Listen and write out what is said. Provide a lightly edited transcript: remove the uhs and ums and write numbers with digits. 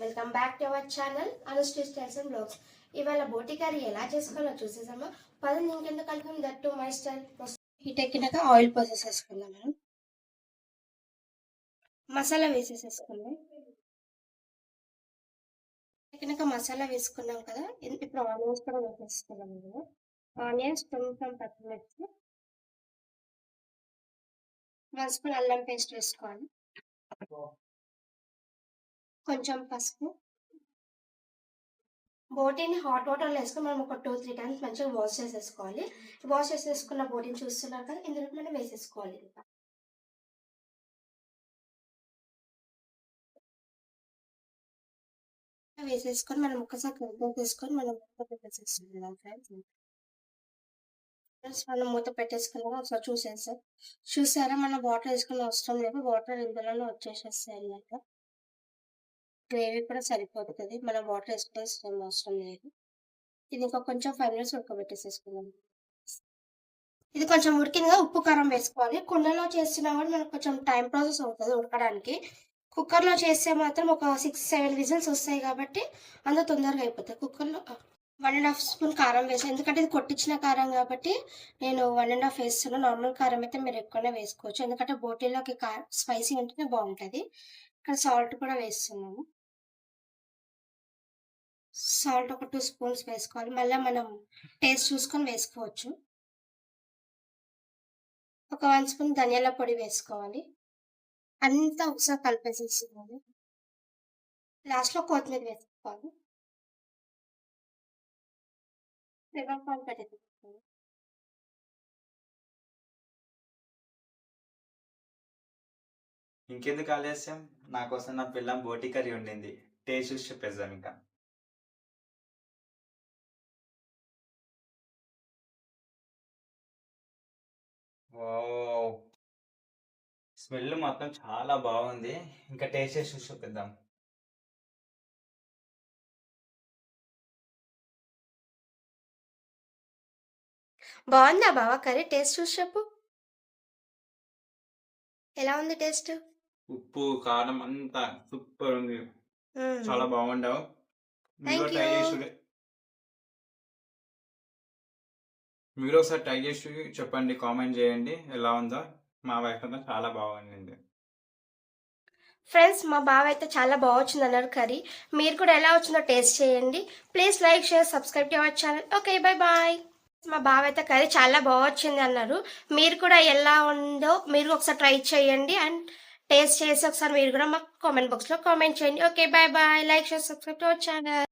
Welcome back to our channel Anushri styles and blogs. ఇవాళ బోటి curry ఎలా చేసుకోవాలో చూసేసామా. పదండి ఇంకెందుకు కలిపి that to my style. Heat ఎక్కినాక ఆయిల్ పోసేసేసుకుందాం. మనం మసాలా వేసేసేసుకుందాం. ఎక్కినాక మసాలా వేసుకున్నాం కదా, ఇప్పుడు ఆనియన్స్ కూడా వేసేసుకున్నాం కదా. ఆనియన్స్, కొంచెం పచ్చిమిర్చి, 1 స్పూన్ అల్లం పేస్ట్ వేసుకోవాలి, కొంచెం పసుపు. బోటీని హాట్ వాటర్లో వేసుకొని మనం ఒక 2-3 టైమ్స్ మంచిగా వాష్ చేసేసుకోవాలి. వాష్ చేసేసుకున్న బోటీని చూస్తున్నారు కదా, ఇందులో మనం వేసేసుకోవాలి. వేసేసుకొని మనం ఒక్కసారి కలిపి తీసుకొని మనం మూత పెట్టేసేసుకుందాం ఫ్రెండ్స్. మనం మూత పెట్టేసుకున్నాం, ఒకసారి చూసారా మనం వాటర్ వేసుకుని అవసరం లేదు, వాటర్ ఇందులోనే వచ్చేసేస్తాయి అన్నమాట. గ్రేవీ కూడా సరిపోతుంది, మనం వాటర్ వేసుకోవాల్సిన అవసరం లేదు. ఇది ఇంకా కొంచెం 5 మినిట్స్ ఉడకబెట్టేసేసుకుందాం. ఇది కొంచెం ఉడికిందిగా ఉప్పు కారం వేసుకోవాలి. కుండలో చేస్తున్నా కూడా మనకు కొంచెం టైం ప్రాసెస్ అవుతుంది ఉడకడానికి. కుక్కర్లో చేస్తే మాత్రం ఒక 6-7 విజిల్స్ వస్తాయి కాబట్టి అంత తొందరగా అయిపోతుంది. కుక్కర్లో 1.5 స్పూన్ కారం వేసాను, ఎందుకంటే ఇది కొట్టించిన కారం కాబట్టి నేను 1.5 వేస్తున్నాను. నార్మల్ కారం అయితే మీరు ఎక్కువనే వేసుకోవచ్చు, ఎందుకంటే బోటీలోకి స్పైసీ ఉంటేనే బాగుంటుంది. ఇక్కడ సాల్ట్ కూడా వేస్తున్నాము. సాల్ట్ ఒక 2 స్పూన్స్ వేసుకోవాలి, మళ్ళీ మనం టేస్ట్ చూసుకొని వేసుకోవచ్చు. ఒక 1 స్పూన్ ధనియాల పొడి వేసుకోవాలి. అంతా ఒకసారి కలిపేసేసుకోవాలి. లాస్ట్లో కొత్తిమీర వేసుకోవాలి. కరివేపాకు పెట్టేసుకోవాలి. ఇంకెందుకు ఆలస్యం, నా కోసం నా పిల్లం బోటి కర్రీ ఉండింది, టేస్ట్ చూసి చెప్పేద్దాం. ఇంకా వావ్, స్మెల్ మొత్తం చాలా బాగుంది. ఇంకా టేస్ట్ చేసి చూసి చెప్పేద్దాం. బాగుందా బావా కర్రీ? టేస్ట్ చూసి చెప్పు, ఎలా ఉంది టేస్ట్? ఉప్పు కారం అంతా సూపర్ ఉంది, చాలా మ్మ్. బాగుండవు. మీరు థ్యాంక్ ట్రై యూ. చేసి మీరు ఒకసారి ట్రై చేసి చెప్పండి, కామెంట్ చేయండి ఎలా ఉందో. మా వైఫ్ అంతా చాలా బాగుంది. ఫ్రెండ్స్, మా బావ అయితే చాలా బాగా వచ్చింది అన్నారు కర్రీ. మీరు కూడా ఎలా వచ్చిందో టేస్ట్ చేయండి. Please like, share, subscribe to our channel. Okay, bye bye. మా బావ అయితే కర్రీ చాలా బాగా వచ్చింది అన్నారు. మీరు కూడా ఎలా ఉందో మీరు ఒకసారి ట్రై చేయండి అండ్ టేస్ట్ చేసి ఒకసారి మీరు కూడా మాకు కామెంట్ బాక్స్లో కామెంట్ చేయండి. Okay, bye bye. Like, share, subscribe to our channel.